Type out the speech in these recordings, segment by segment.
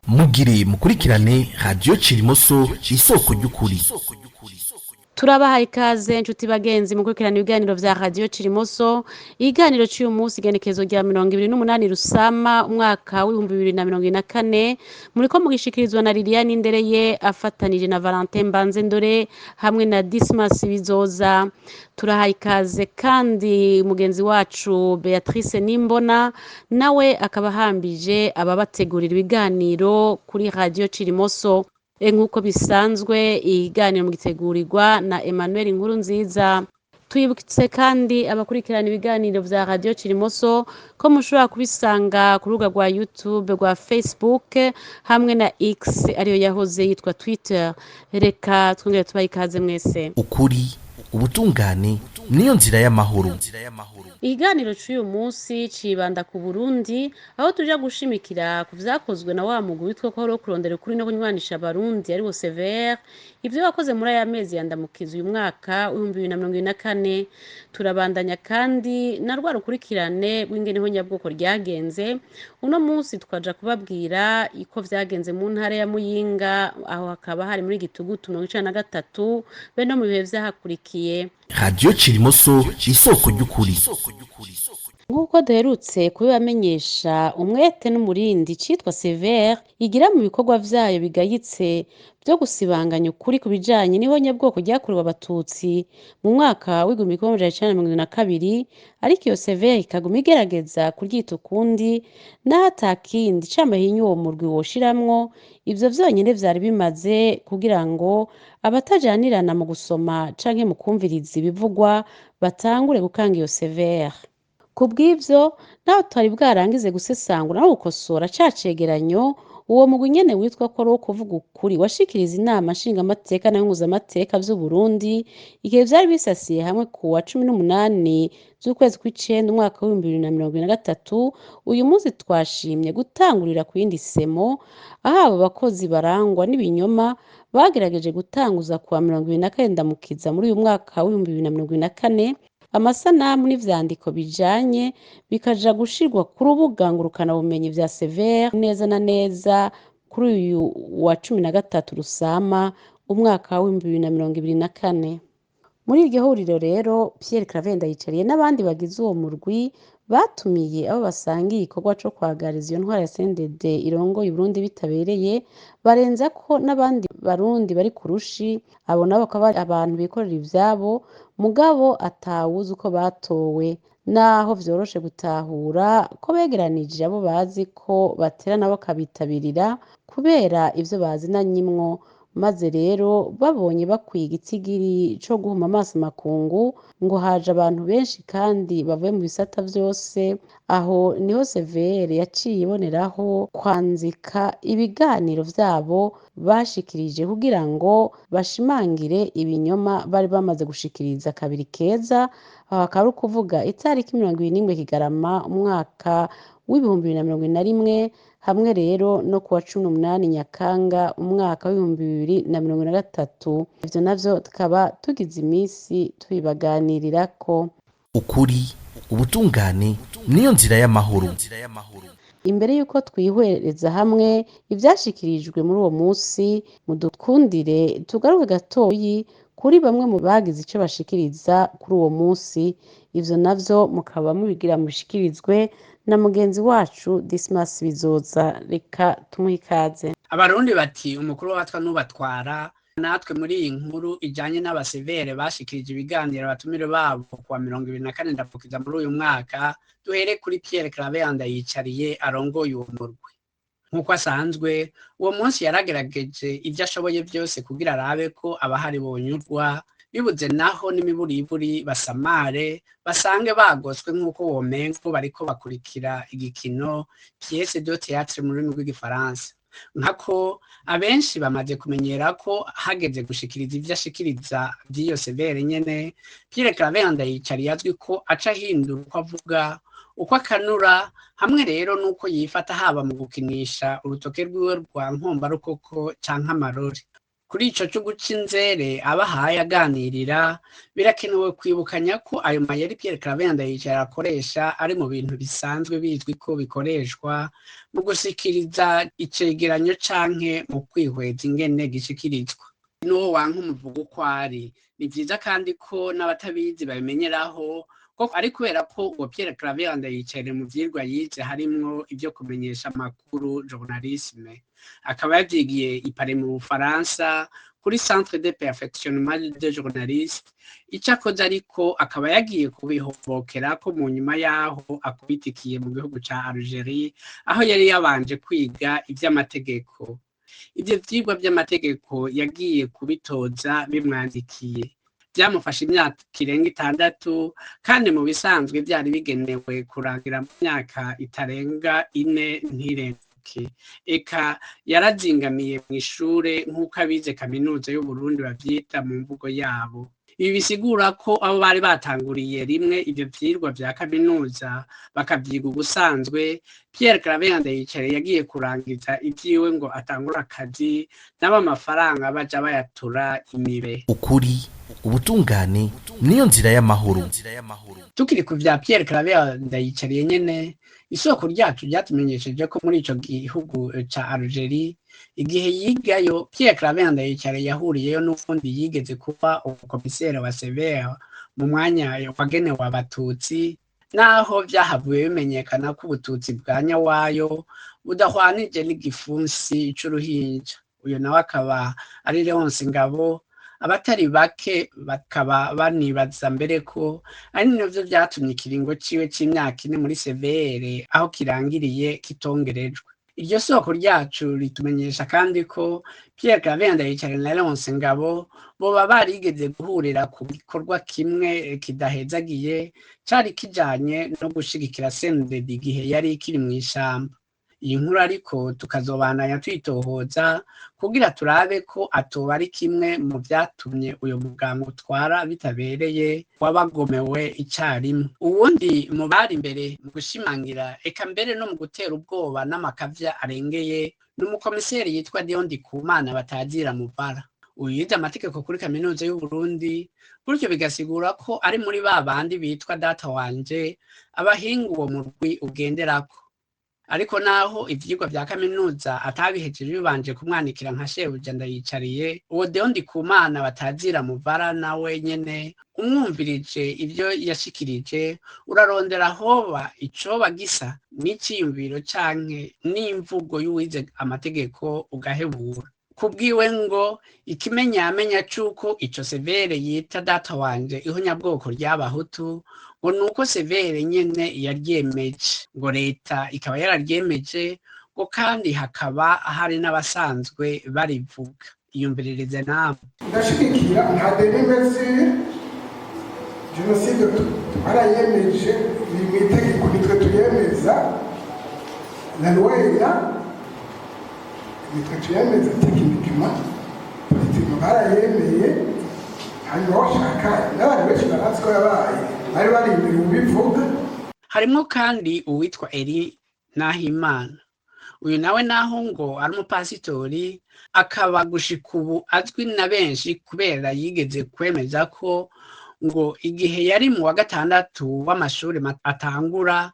mugire mukurikirane radiyo Cirimoso isoko ry'ukuri. Turabahaye ikaze nshuti bagenzi mukurikirana ibiganiro vya Radio Cirimoso. Ikiganiro cy'uyu munsi igenekezo rya 28 Rusama umwaka w'2024 muriko mugishikirizwa na Liliane Ndereye afatanije na Valentin Mbanzendore hamwe na Dismas Bizoza. Turahaye ikaze kandi mugenzi wacu Beatrice Nimbona nawe akaba hambije ababategurira ibiganiro kuri Radio Cirimoso. Nk'uko bisanzwe iganiro mu gitegurirwa na Emmanuel Nkurunziza. Twibutse kandi abakurikirana ibiganiro vya Radio Cirimoso ko mushobora kubisanga ku rubuga rwa YouTube rwa Facebook hamwe na X ariyo yahoze yitwa Twitter. Reka twongere tubahe ikaze mwese. Ukuri, ubutungane niyo nzira y'amahoro. Ikiganiro cy'uyu munsi cibanda ku Burundi aho tuja gushimikira ku vyakozwe na wa mugwi witwa ko kurondera ukuri no kunywanisha abarundi ari wo CVR. Ivyo wakoze muri aya mezi yandamukiza uyu mwaka w'2024 turabandanya kandi na rwa rukurikirane rw'ingene honyabwoko ryagenze. Uno munsi twaja kubabwira iko vyagenze mu ntara ya Muyinga aho hakaba hari muri Gitugutu 93 be no mu bihe vyahakurikiye. Radio Cirimoso isoko ry'ukuri. Nk'uko duherutse kubibamenyesha, umwete n'umurindi citwa CVR igira mu bikorwa vyayo bigayitse byo gusibanganya ukuri ku bijanye n'ihonyabwoko ryakorewe abatutsi mu mwaka w'1992, ariko iyo CVR ikaguma igerageza kuryita ukundi naho atakindi camahinyu uwo murwi woshiramwo. Ivyo vyonyene vyari bimaze kugira ngo abatajanirana mu gusoma canke mu kumviriza ibivugwa batangure gukanga iyo CVR. Kubw'ivyo naho twari bwarangize gusesangura no gukosora ca cegeranyo, uwo mugwi nyene witwa ko ari uwo kuvuga ukuri washikiriza inama nshingamateka na nkunguzamateka vy'u Burundi igihe vyari bisasiye hamwe ku wa 18 z'ukwezi kw'icenda umwaka w'2023. Uyu munsi twashimye gutangurira ku yindi semo aho abo bakozi barangwa n'ibinyoma bagerageje gutanguza ku wa 29 Ndamukiza muri uyu mwaka w'2024 amasanamu n'ivyandiko bijanye bikaja gushirwa ku rubuga ngurukana bumenyi vya CVR neza na neza kuri uyu wa 13 Rusama umwaka w'2024. Muri iryo huriro rero Pierre Claver Ndayicariye n'abandi bagize uwo murwi batumiye abo basangiye igikorwa co kwagariza iyo ntwara ya CNDD irongoye Burundi bitabereye, barenza ko n'abandi barundi bari kurushi. Abo nabo bakaba abantu bikorera ivyabo mugabo atawuzi uko batowe, naho vyoroshe gutahura ko begeranije abo bazi ko batera nabo kabitabirira kubera ivyo bazinanyimwo. Maze rero babonye bakwiye igitigiri co guhuma amaso makungu ngo haje abantu benshi kandi bavuye mu bisata vyose, aho niho CVR yaciye iboneraho kwanzika ibiganiro vyabo bashikirije kugira ngo bashimangire ibinyoma bari bamaze gushikiriza kabiri keza. Aho akaba ari ukuvuga itariki 21 Kigarama umwaka w'2021 hamwe rero no kuwa 18 Nyakanga umwaka w'2023. Ivyo navyo tukaba tugize imisi tubibaganirirako. Ukuri, ubutungane niyo nzira y'amahoro. Imbere yuko twihwereza hamwe ivyashikirijwe muri uwo musi, mudukundire tugaruke gatoyi kuri bamwe mu bagize ico bashikiriza kuri uwo musi. Ivyo navyo mukaba mubigira mushikirizwe na mugenzi wacu Dismas Bizoza. Reka tumuhe ikaze. Abarundi bati umukuru watwa nubatwara. Natwe muri iyi nkuru ijanye n'abasevere bashikirije ibiganiro abatumire babo kuwa 24 Ndamukiza muri uyu mwaka, duhere kuri Pierre Claver Ndayicariye arongoye uwo murwi. Nk'uko asanzwe uwo munsi yaragerageje ivyo ashoboye vyose kugira arabe ko abahari bonyurwa, bibuze naho n'imiburiburi basamare basange bagoswe nk'uko womengo bariko bakurikira igikino pièce de théâtre mu rurimi rw'igifaransa. Nkako abenshi bamaze kumenyera ko hageze gushikiriza ivyo ashikiriza vy'iyo CVR nyene, Pierre Claver Ndayicariye azwi ko aca hindura uko avuga, uko akanura, hamwe rero nuko yifata haba mu gukinisha urutoke rwiwe rwa nkomba rukoko canke amarori. Kuri ico cyo guca inzere abahaye aganirira, birakenewe kwibukanya ko ayo mayeri Pierre Claver Ndayicariye akoresha ari mu bintu bisanzwe bizwi ko bikoreshwa mu gushikiriza icegeranyo canke mu kwihweza ingene gishikirizwa. N'uwo wanka umuvugo uko ari, ni vyiza kandi ko n'abatabizi babimenyeraho ko ari kubera ko uwo Pierre Claver Ndayicariye mu vyigwa yize harimwo ivyo kumenyesha amakuru journalisme, akaba yavyigiye i Paris mu Bufaransa kuri Centre de Perfectionnement des Journalistes. Ico akoze ariko akaba yagiye kubihobokera ko mu nyuma yaho akubitikiye mu gihugu ca Algerie, aho yari yabanje kwiga ivy'amategeko. Ivyo vyigwa vy'amategeko yagiye kubitoza bimwandikiye, vyamufashe imyaka irenga 6, kandi mu bisanzwe vyari bigenewe kurangira mu myaka itarenga 4 ntirenguke. Eka yarazingamiye mw'ishure nk'uko abize kaminuza y'u Burundi bavyita mu mvugo yabo. Ibi bisigura ko abo bari batanguriye rimwe ivyo vyigwa vya kaminuza bakavyiga ubusanzwe, Pierre Claver Ndayicariye yagiye kurangiza ivyiwe ngo atangura akazi, nabo amafaranga baja bayatura imibe. ukuri ubutungane niyo nzira y'amahoro. Tukiri ku vya Pierre Claver Ndayicariye nyene, isoko ryacu ryatumenyesheje ko muri ico gihugu ca Algerie, igihe yigayo Pierre Claver Ndayicariye yahuriyeyo n'ubundi yigeze kuba umukomisere wa Sévère mu mwanya wagenewe abatutsi, naho vyahavuye bimenyekana ko ubututsi bwa nyawayo budahwanije n'igifunsi c'uruhinja. Uyo nawe akaba ari Léonce Ngabo. Abatari bake bakaba banibaza mbere ko ari navyo vyatumye ikiringo ciwe c'imyaka 4 muri Sévère aho kirangiriye kitongerejwe. Iryo soko ryacu ritumenyesha kandi ko Pierre Claver Ndayicariye na Léonce Ngabo boba barigeze guhurira ku gikorwa kimwe kidahezagiye cari kijanye no gushigikira CNDD igihe yari ikiri mw'ishamba. Iyi nkuru ariko tukazobandanya twitohoza kugira turabe ko atoba ari kimwe mu vyatumye uyo muganga utwara bitabereye wabagomewe icarimwe. Uwundi mu bari imbere mu gushimangira eka mbere no mu gutera ubwoba n'amakavya arengeye ni umukomiseri yitwa Dion Ndikumana batazira Muvara. Uyu yize amategeko kuri kaminuza y'u Burundi, gutyo bigasigura ko ari muri ba bandi bitwa data wanje abahinga uwo murwi ugenderako. Ariko naho ivyigwa vya kaminuza atabihejeje bibanje kumwanikira nka shebuja Ndayicariye, uwo Dion Ndikumana batazira Muvara nawe nyene umwumvirije ivyo yashikirije, urarondera hoba icoba gisa n'iciyumviro canke n'imvugo y'uwize amategeko ugahebura. Kubwiwe ngo ikimenyamenya c'uko ico Sévère yita data wanje ihonyabwoko ry'abahutu, ngo nuko Sévère nyene yaryemeje, ngo leta ikaba yararyemeje, ngo kandi hakaba hari n'abasanzwe barivuga. Iyumviririze namwe. Ndashigikira nta derimesi jenoside twarayemeje, biri mu itegeko nitwe tuyemeza, na Noella nitwe tuyemeza tekinikima, politikima barayemeye, hanyuma washaka n'abantu benshi barazi ko yabaye bari bari imbere mu bivuga. Harimwo kandi uwitwa Eri Nahimana. Uyu nawe naho ngo ari umupasitori, akaba gushika ubu azwi na benshi kubera yigeze kwemeza ko ngo igihe yari mu wa 6 w'amashuri atangura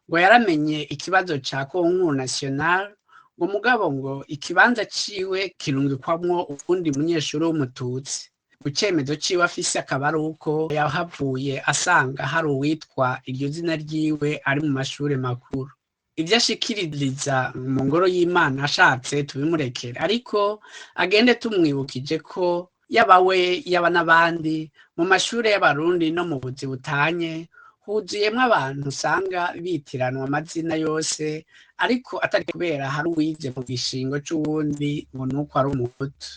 ngo yaramenye ikibazo ca Concours National, ngo mugabo ngo ikibanza ciwe kirungikwamwo uwundi munyeshuri w'umututsi. Ku cemezo ciwe afise akaba ari uko yahavuye asanga hari uwitwa iryo zina ryiwe ari mu mashuri makuru. Ivyo ashikiririza mu ngoro y'Imana ashatse tubimurekera, ariko agende tumwibukije ko yaba we yaba n'abandi mu mashuri y'abarundi no mu buzi butanye huzuyemwo abantu usanga bitiranwa amazina yose, ariko atari kubera hari uwize mu gishingo c'uwundi ngo nuko ari umuhutu.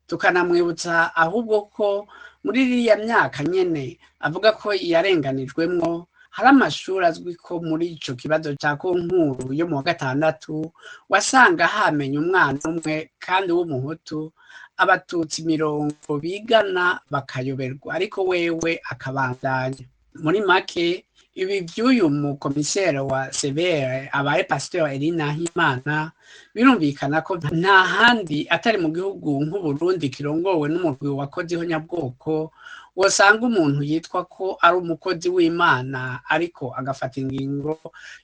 Tukanamwibutsa ahubwo ko muri iriya myaka nyene avuga ko yarenganijwemwo, hari amashuri azwi ko muri ico kibazo ca Concours yo mu wa 6 wasanga hamenye umwana umwe kandi w'umuhutu, abatutsi 10 bigana bakayoberwa, ariko wewe akabandanya. Muri make ibi by'uyu mukomiseri wa severe abaye pasiteri Elina Himana birumvikana ko nta handi atari mu gihugu nk'Uburundi kirongowe n'umurwi wakoze ihonyabwoko wosanga umuntu yitwa ko ari umukozi w'Imana ariko agafata ingingo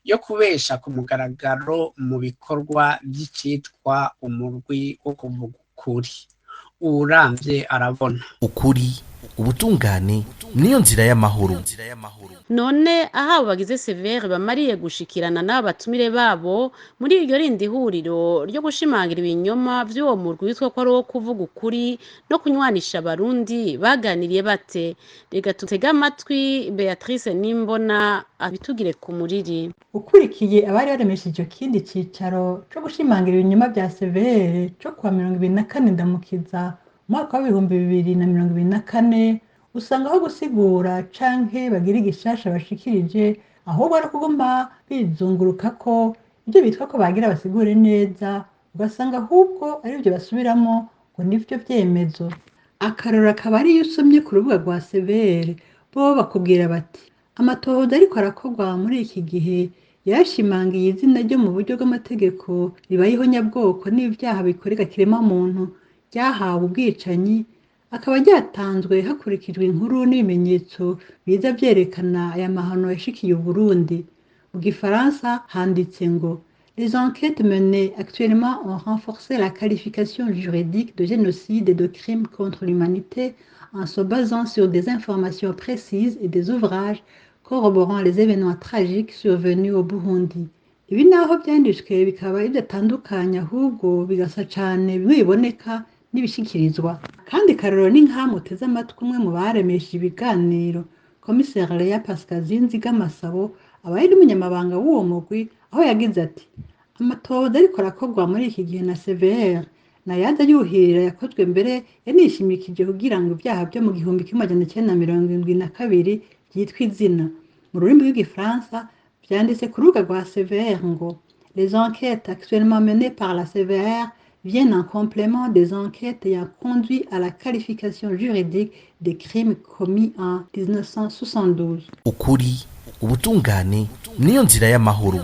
yo kubesha ku mugaragaro mu bikorwa by'icitwa umurwi wo kuvuga ukuri. Uwuramvye arabona ukuri, ubutungane niyo nzira y'amahoro. none aho abo bagize severe bamariye gushikirana n'abo batumire babo muri iryo rindi huriro ryo gushimangira ibinyoma vy'uwo murwi witwa ko ari uwo kuvuga ukuri no kunywanisha abarundi, baganiriye bate? Reka tutege amatwi Beatrice Nimbona abitugire ku muriri. ukurikiye abari baremesheje ikindi cicaro co gushimangira ibinyoma vya severe co kuwa 24 ndamukiza umwaka wa 2024 usanga aho gusigura canke bagira igishasha bashikirije ahubwo ari kuguma bizunguruka ko ibyo bitwa ko bagira basigure neza, ugasanga ahubwo ari byo basubiramo ngo nivyo vyemezo. Akarora akaba ari iyo usomye ku rubuga rwa severe bo bakubwira bati amatohoza ariko arakorwa muri iki gihe yashimangiye izina ryo mu buryo bw'amategeko ribayeho nyabwoko n'ivyaha bikoreka kirema muntu ryahawe ubwicanyi, akaba ryatanzwe hakurikijwe inkuru n'ibimenyetso biza vyerekana aya mahano yashikiye Uburundi. Mu Gifaransa handitse ngo les enquêtes menées actuellement ont renforcé la qualification juridique de génocide et de crime contre l'humanité en se basant sur des informations précises et des ouvrages corroborant les événements tragiques survenus au Burundi. Ibi naho byanditswe bikaba bidatandukanye ahubwo bigasa cane bimwe biboneka n'ibishikirizwa. Kandi karero ni nka muteze amatwi umwe mu baremesha ibiganiro komiseri Leya Pascal Zinzigamasabo abaye n'umunyamabanga w'uwo mugwi, aho yagize ati amatohoza ariko arakorwa muri iki gihe na severe nayaza yuhirira yakozwe mbere yanishimikije kugira ngo ibyaha byo mu 1972 byitwa izina. Mu rurimi rw'igifaransa vyanditse ku rubuga rwa severe ngo les enquêtes actuellement menées par la sévère viennent en complément des enquêtes ayant conduit à la qualification juridique des crimes commis en 1972. ukuri, ubutungane niyo nzira y'amahoro.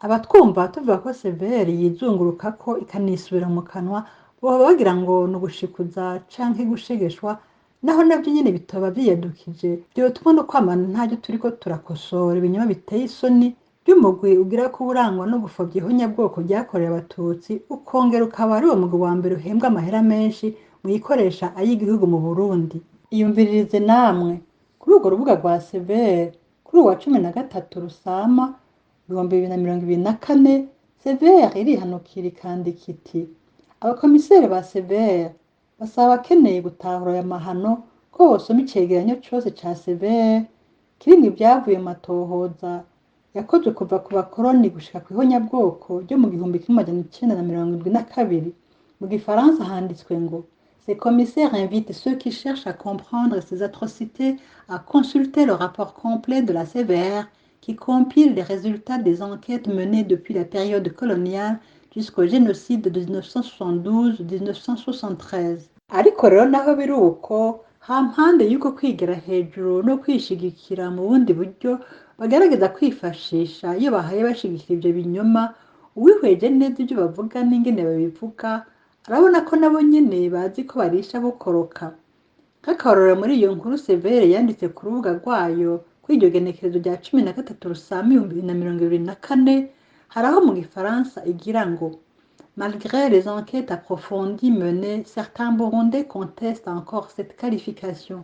Abatwumva tuvuga ko severe yizunguruka ko ikanisubira mu kanwa boba bagira ngo ni ugushikuza canke gushegeshwa, naho navyo nyene bitoba vyiyadukije vyotuma no kwamana ntaryo turiko turakosora ibinyoma biteye isoni by'umugwi ugira ko urangwa no gupfobya ihonyabwoko ryakorewe abatutsi, ukongera ukaba ari uwo mugwi wa mbere uhembwa amahera menshi mu ikoresha ay'igihugu mu Burundi. Iyumviririze namwe kuri urwo rubuga rwa severe kuri uwa 13 Rusama 2024 severe irihanukira ikandika iti abakomiseri ba severe basaba abakeneye gutahura aya mahano ko bosoma icegeranyo cose ca severe kirimwo ibyavuye mu matohoza yakozwe kuva ku bakoroni gushika ku ihonyabwoko ryo mu 1972. Mu Gifaransa handitswe ngo ces commissaires invitent ceux qui cherchent à comprendre ces atrocités à consulter le rapport complet de la sévère qui compile les résultats des enquêtes menées depuis la période coloniale jusqu'au génocide de 1972-1973. Ariko rero naho biri uko hampande y'uko kwigira hejuru no kwishigikira mu bundi buryo bagerageza kwifashisha iyo bahaye bashigikira ibyo binyoma, uwihweje neza ibyo bavuga n'ingene babivuga arabona ko nabo nyene bazi ko barisha bukoroka. Nk'akarorero muri iyo nkuru severe yanditse ku rubuga rwayo kuri iryo genekerezo rya 13 Rusama 2024 hari aho mu Gifaransa igira ngo malgré les enquêtes approfondies menées, certains Burundais contestent encore cette qualification.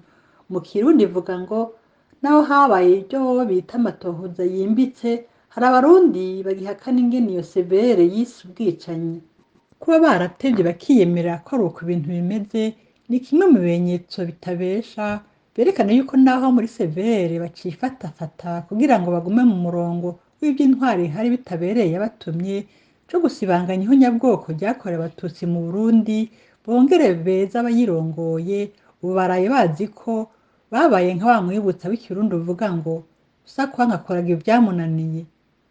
Mu Kirundi ivuga ngo naho habaye ibyo bita amatohoza yimbitse, hari abarundi bagihakana ingene iyo severe yise ubwicanyi. Kuba baratevye bakiyemera ko ari uko ibintu bimeze ni kimwe mu bimenyetso bitabesha berekana yuko naho muri severe bacifatafata kugira ngo bagume mu murongo w'ivy'intwari hari bitabereye yabatumye co gusibanganya ihonyabwoko ryakorewe abatutsi mu Burundi, bongere beza abayirongoye ubu baraye bazi ko babaye nka wa mwibutsa w'ikirundi uvuga ngo usakwanka akoraga ivyamunaniye.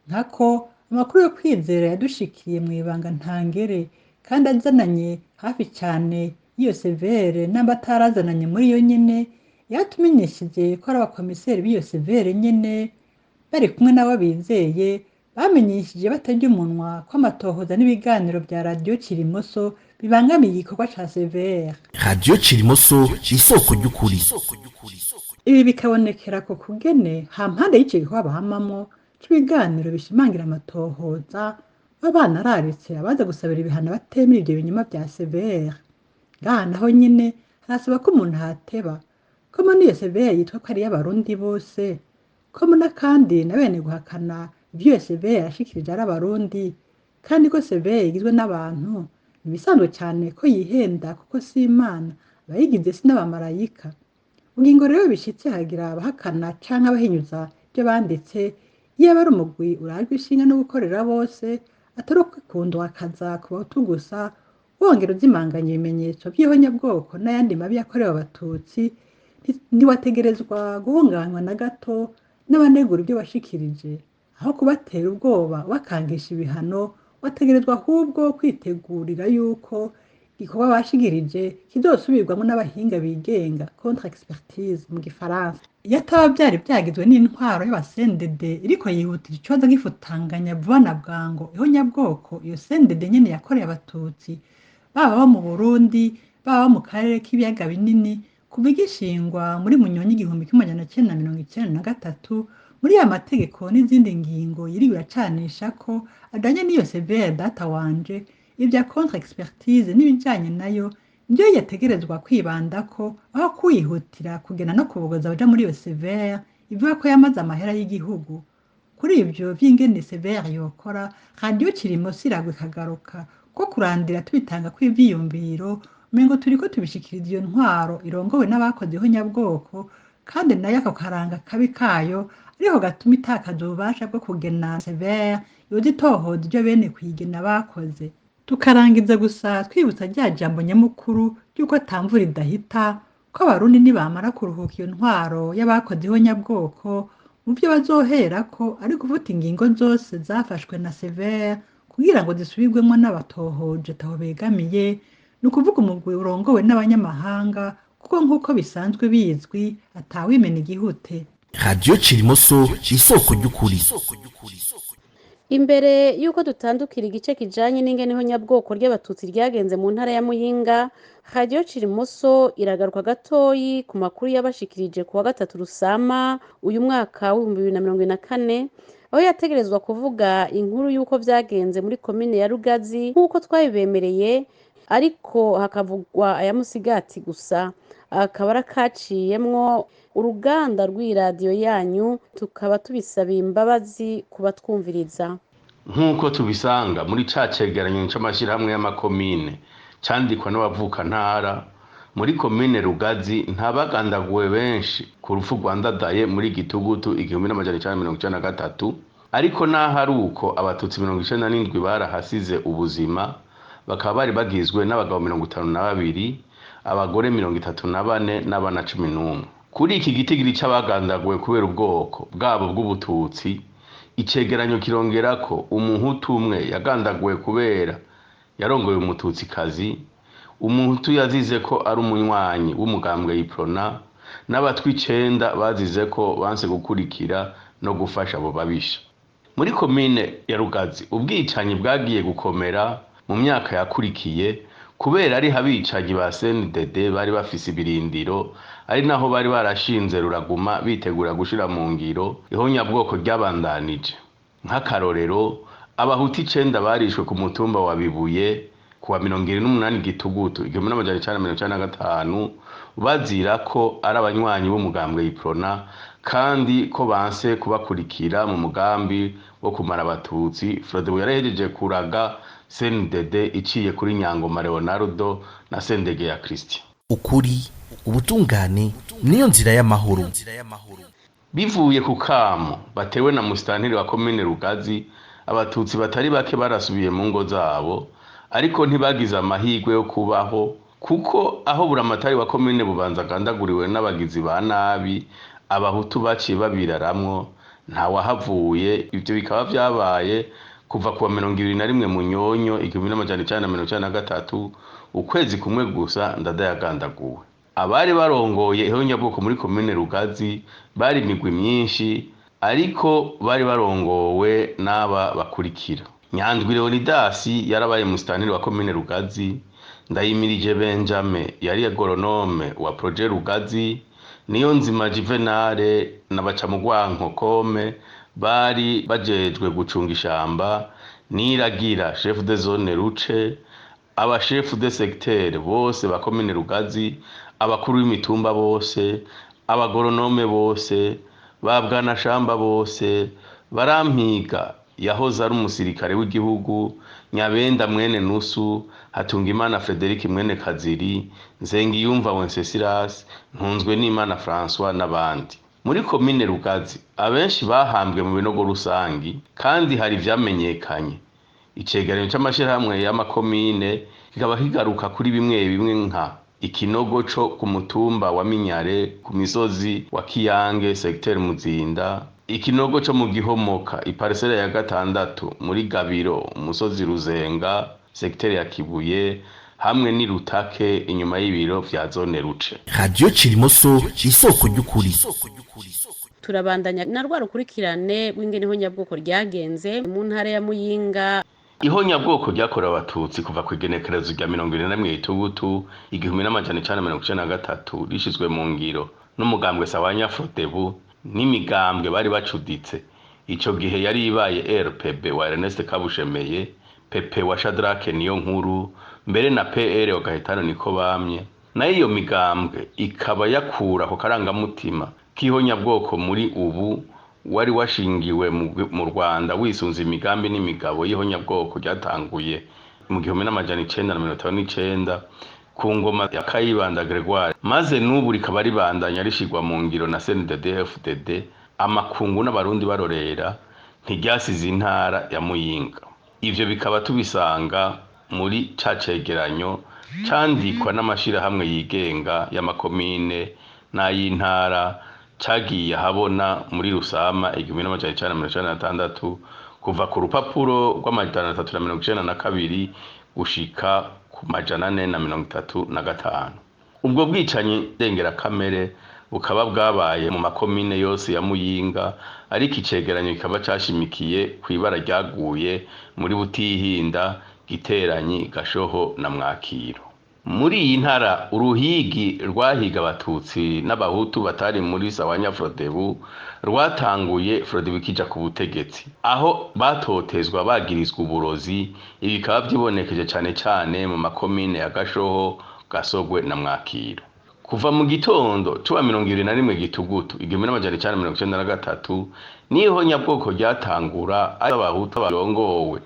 Nkako amakuru yo kwizera yadushikiye mu ibanga ntangere kandi azananye hafi cane iyo severe n'abatarazananye muri yo nyene yatumenyesheje ko ari abakomiseri b'iyo severe nyene bari kumwe n'abo bizeye bamenyesheje batarya umunwa ko amatohoza n'ibiganiro bya radiyo Kirimoso bibangamiye igikorwa ca severe. radiyo Kirimoso isoko ry'ukuri. Ibi bikabonekera ku kugene hampande y'ico gikorwa bahamamwo c'ibiganiro bishimangira amatohoza abana araritse abaza gusabira ibihano batemera ivyo binyoma vya severe. Ngaha naho nyene harasaba ko umuntu ahateba ko muri iyo severe yitwa ko ari iy'abarundi bose, ko muna kandi na bene guhakana ivyo iyo severe yashikirije ari abarundi, kandi ko severe igizwe n'abantu. Ibisanzwe cyane ko yihenda kuko si Imana, abayigize si n'abamarayika. Ugingo rero bishitse hagira abahakana canke abahinyuza ibyo banditse, iyo aba ari umugwi urajwe ishinga no gukorera bose, atari ukwikundwa akaza ku bahutu gusa, wongera uzimanganya ibimenyetso by'ihonyabwoko n'ayandi mabi yakorewe abatutsi, ntiwategerezwa guhungabanywa na gato n'abanegura ibyo washikirije. Aho kubatera ubwoba bakangisha ibihano, wategerezwa ahubwo kwitegurira yuko igikorwa bashigirije kizosubirwamo n'abahinga bigenga, contre expertise mu gifaransa. Iyo ataba byari byagizwe n'intwaro y'abasendede iriko yihutira ikibazo gifutanganya vuba na bwango ihonyabwoko, iyo sendede nyene yakoreye abatutsi baba bo mu Burundi baba bo mu karere k'ibiyaga binini kuva igishingwa muri Munyonyi 1993 muri ya mategeko n'izindi ngingo yiri biracanisha ko adanye n'iyo severe data wanje. Ibya contre expertise n'ibijanye nayo nibyo yategerezwa kwibandako aho kwihutira kugena no kubogoza abaja muri iyo severe ivuga ko yamaze amahera y'igihugu. Kuri ibyo vy'ingene severe yokora, radiyo Kirimoso iragwa ikagaruka ko kurandira tubitanga kw'ivyiyumviro umengo turiko tubishikiriza iyo ntwaro irongowe n'abakoze ihonyabwoko, kandi nayo ako karanga kabi kayo ariho gatuma itakaza ububasha bwo kugena severe yoza itohoza ibyo bene kuyigena bakoze. Tukarangiza gusa twibutsa rya jambo nyamukuru ry'uko atamvura idahita, ko abarundi nibamara kuruhuka iyo ntwaro y'abakoze ihonyabwoko, mu byo bazoherako ari kuvuta ingingo zose zafashwe na severe kugira ngo zisubirwemo n'abatohoje taho begamiye, ni ukuvuga umugwi urongowe n'abanyamahanga, kuko nk'uko bisanzwe bizwi atawimena igihute. radiyo Kirimoso isoko ry'ukuri. Imbere y'uko dutandukira igice kijanye n'ingene ihonyabwoko ry'abatutsi ryagenze mu ntara ya Muyinga, radiyo Kirimoso iragaruka gatoyi ku makuru yabashikirije kuwa 3 Rusama uyu mwaka w'2024, aho yategerezwa kuvuga inkuru y'uko vyagenze muri komine ya Rugazi nk'uko twabibemereye, ariko hakavugwa aya musigati gusa. Akaba arakaciyemwo uruganda rw'iradiyo yanyu, tukaba tubisabiye imbabazi kubatwumviriza. Nk'uko tubisanga muri ca cegeranyo c'amashirahamwe y'amakomine candikwa n'abavuka ntara, muri komine Rugazi ntabagandaguwe benshi ku rupfu rwa Ndadaye muri Gitugutu 1993, ariko naho ari uko abatutsi 97 barahasize ubuzima, bakaba bari bagizwe n'abagabo 52, abagore 34 n'abana 11. Kuri iki gitigiri c'abagandaguwe kubera ubwoko bwabo bw'ubututsi, icegeranyo kirongera ko umuhutu umwe yagandaguwe kubera yarongoye umututsikazi, umuhutu yazize ko ari umunywanyi w'umugambwe Iprona, n'abatwi 9 bazize ko banse gukurikira no gufasha abo babisha. Muri komine ya Rugazi ubwicanyi bwagiye gukomera mu myaka yakurikiye, kubera ari habicanyi ba CNDD bari bafise ibirindiro, ari naho bari barashinze Ruraguma bitegura gushira mu ngiro ihonyabwoko ryabandanije. Nk'akarorero, abahuti 9 barishwe ku mutumba wa Bibuye kuwa 28 Gitugutu 1995, bazira ko ari abanywanyi b'umugambwe Iprona, kandi ko banse kubakurikira mu mugambi wo kumara abatutsi. Frodebu yarahejeje kuraga CNDD iciye kuri Nyangoma Leonardo na Sendege ya Christian. Ukuri, ubutungane niyo nzira y'amahoro. Bivuye ku kamo batewe na musitanteri wa komine Rugazi, abatutsi batari bake barasubiye mu ngo zabo, ariko ntibagize amahirwe yo kubaho, kuko aho buramatari wa komine Bubanza gandaguriwe n'abagizi ba nabi, abahutu baciye babiraramwo, nta wahavuye. Ivyo bikaba vyabaye kuva kuwa 21 Munyonyo 1993, ukwezi kumwe gusa Ndadaye yagandaguwe. abari barongoye ihonyabwoko muri komine Rugazi bari imigwi myinshi, ariko bari barongowe n'aba bakurikira: Nyandwi Leonidas yarabaye musitanteri wa komine Rugazi, Ndayimirije Benjamin yari agoronome wa projet Rugazi, Niyonzima Juvenal na Bacamugwanko Kome bari bajejwe gucunga ishamba, Niragira chef de zone Ruce, aba chef de secteur bose ba komine Rugazi, abakuru b'imitumba bose, abagoronome bose, babwana shamba bose, Barampiga yahoze ari umusirikare w'igihugu, Nyabenda mwene Nusu, Hatungimana Frederic mwene Kaziri, Nzengiyumva Wenceslas, Ntunzwe n'Imana François n'abandi. Muri komine Rugazi abenshi bahambwe mu binogo rusangi, kandi hari vyamenyekanye. Icegeranyo c'amashirahamwe y'amakomine kikaba kigaruka kuri bimwe bimwe nka ikinogo co ku mutumba wa Minyare ku misozi wa Kiyange secteur Muzinda, ikinogo co mu Gihomoka iparsele ya 6 muri Gabiro umusozi Ruzenga secteur ya Kibuye, hamwe ni Rutake inyuma y'ibiro vya zone Ruce. Radio Chilimoso isoko ry'ukuri. Turabandanya na rwa rukurikirane rw'ingene ihonyabwoko ryagenze mu ntara ya Muyinga. Ihonyabwoko ryakorewe abatutsi kuva ku igenekerezo rya 21 Itugutu 1993 rishizwe mu ngiro n'umugambwe Sawanya Frodebu n'imigambwe bari bacuditse. Ico gihe yari ibaye RPB wa Ernest Kabushemeye, PP wa Shadrake Niyonkuru, mbere na PR wa Gahetano Nikobamye. Na iyo migambwe ikaba yakura ko karangamutima k'ihonyabwoko muri ubu wari washingiwe mu Rwanda wisunze imigambi n'imigabo y'ihonyabwoko ryatanguye mu 1959 ku ngoma ya Kayibanda Gregoire, maze n'ubu rikaba ribandanya rishigwa mu ngiro na CNDD-FDD. Amakungu n'abarundi barorera ntiryasize intara ya Muyinga. Ivyo bikaba tubisanga muri ca cegeranyo candikwa n'amashirahamwe yigenga y'amakomine n'ay'intara cagiye habona muri Rusama 1996 kuva ku rupapuro rw'amajana 392 gushika ku majana 435. Ubwo bwicanyi ndengera kamere bukaba bwabaye mu makomine yose ya Muyinga, ariko icegeranyo kikaba cashimikiye kwibara ryaguye muri Butihinda, Giteranyi, Gashoho na Mwakiro. Muri iyi ntara uruhigi rwahiga abatutsi n'abahutu batari muri Sawanya Frodebu rwatanguye Frodebu kija ku butegetsi, aho batotezwa bagirizwa uburozi. Ibi bikaba vyibonekeje cane cane mu makomine ya Gashoho, Gasogwe na Mwakiro. Kuva mu gitondo cuwa 21 Gitugutu 1993 niho nyabwoko ryatangura, abahutu barongowe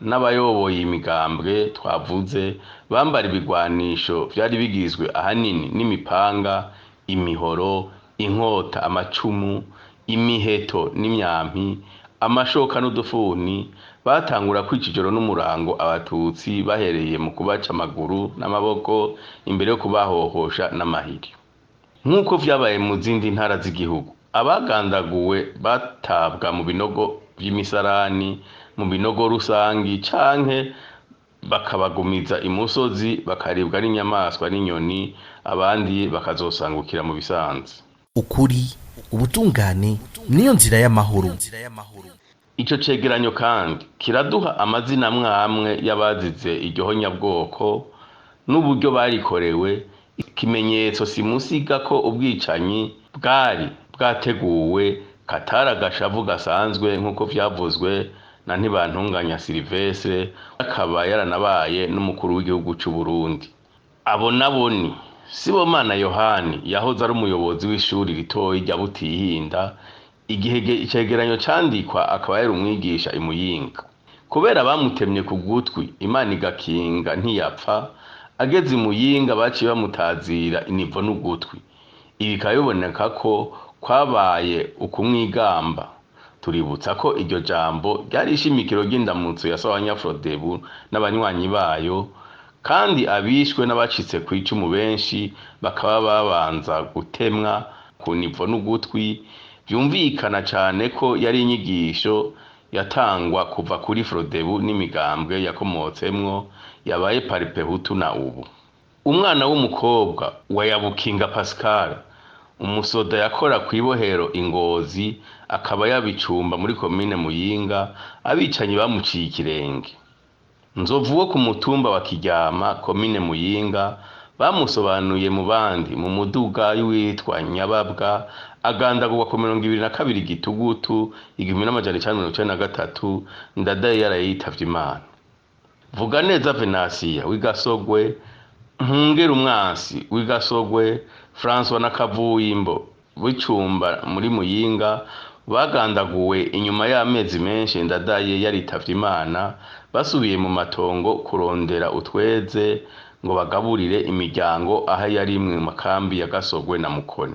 n'abayoboye imigambwe twavuze bambara ibigwanisho vyari bigizwe ahanini n'imipanga, imihoro, inkota, amacumu, imiheto n'imyampi, amashoka n'udufuni. Batangura kwica ijoro n'umurango abatutsi bahereye mu kubaca amaguru n'amaboko imbere yo kubahohosha n'amahiri. Nk'uko vyabaye mu zindi ntara z'igihugu, abagandaguwe batabwa mu binogo vy'imisarani, mu binogo rusangi, canke bakabagumiza imusozi bakaribwa n'inyamaswa n'inyoni, abandi bakazosangukira mu bisanzwe. Ukuri, ubutungane niyo nzira y'amahoro. Ico cegeranyo kandi kiraduha amazina amwe y'abazize iryo honyabwoko n'uburyo barikorewe, ikimenyetso simusiga ko ubwicanyi bwari bwateguwe katari agashavu gasanzwe nk'uko vyavuzwe na Ntibantunganya Silvestre, akaba yaranabaye n'umukuru w'igihugu c'u Burundi. Abo naboni Sibomana Yohani yahoze ari umuyobozi w'ishuri ritoyi rya Butihinda igihe icegeranyo candikwa, akaba yari umwigisha i Muyinga. Kubera bamutemye ku gutwi Imana igakinga ntiyapfa, ageze i Muyinga baciye bamutazira inivo n'ugutwi. Ibi bikaba biboneka ko kwabaye ukumwigamba. Tuributsa ko iryo jambo ryari ishimikiro ry'indamutso ya Sawanya Frodebu n'abanywanyi bayo, kandi abishwe n'abacitse ku icumu benshi bakaba babanza gutemwa ku nivo n'ugutwi. Byumvikana cyane ko yari inyigisho yatangwa kuva kuri Frodebu n'imigambwe yakomotsemwo yabaye Paripehutu na ubu. umwana w'umukobwa wa Yabukinga Pascal umusoda yakora kw'ibohero Ingozi akaba yabicumba muri komine Muyinga abicanyi bamuciye ikirenge. Nzovu wo ku mutumba wa Kiryama komine Muyinga bamusobanuye mu bandi mu muduga witwa Nyababwa agandagurwa ku 22 Gitugutu 1993 Ndadaye yarayitavye Imana. Vuga neza Venansia w'iGasogwe, Mpungera umwansi w'iGasogwe, François na Kavuyimbo w'icumba muri Muyinga bagandaguwe inyuma y'amezi menshi Ndadaye yaritavye Imana basubiye mu matongo kurondera utweze ngo bagaburire imiryango aho yari mu makambi ya Gasogwe na Mukoni.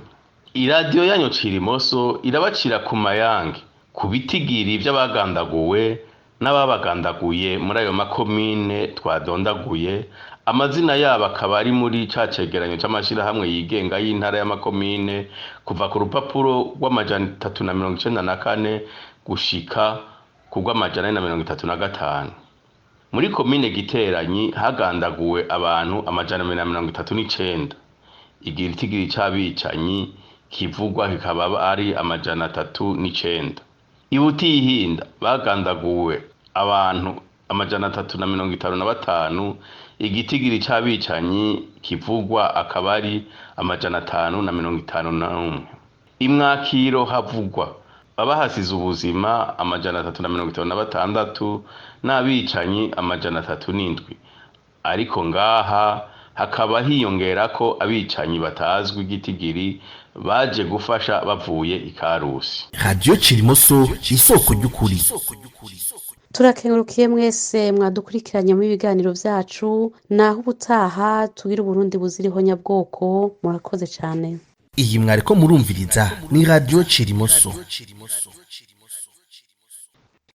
Iradiyo yanyu Cirimoso irabacira ku mayange ku bitigiri by'abagandaguwe n'ababagandaguye muri ayo makomine twadondaguye. Amazina yabo akaba ari muri ca cegeranyo c'amashirahamwe yigenga y'intara y'amakomine kuva ku rupapuro rw'394 gushika ku rw'435. Muri komine Giteranyi hagandaguwe abantu 139. Igitigiri c'abicanyi kivugwa kikaba ari 309. Ibutihinda bagandaguwe abantu 355. Igitigiri c'abicanyi kivugwa akaba ari 551. Imwakiro havugwa abahasize ubuzima 356 n'abicanyi 307. Ariko ngaha hakaba hiyongerako abicanyi batazwi igitigiri baje gufasha bavuye ikarusi. Radio Cirimoso isoko ry'ukuri. Turakengurukiye mwese mwadukurikiranye mu biganiro vyacu, naho ubutaha tugira Uburundi buziriho nyabwoko. Murakoze cyane. Iyi mwariko murumviriza ni Radio Cirimoso.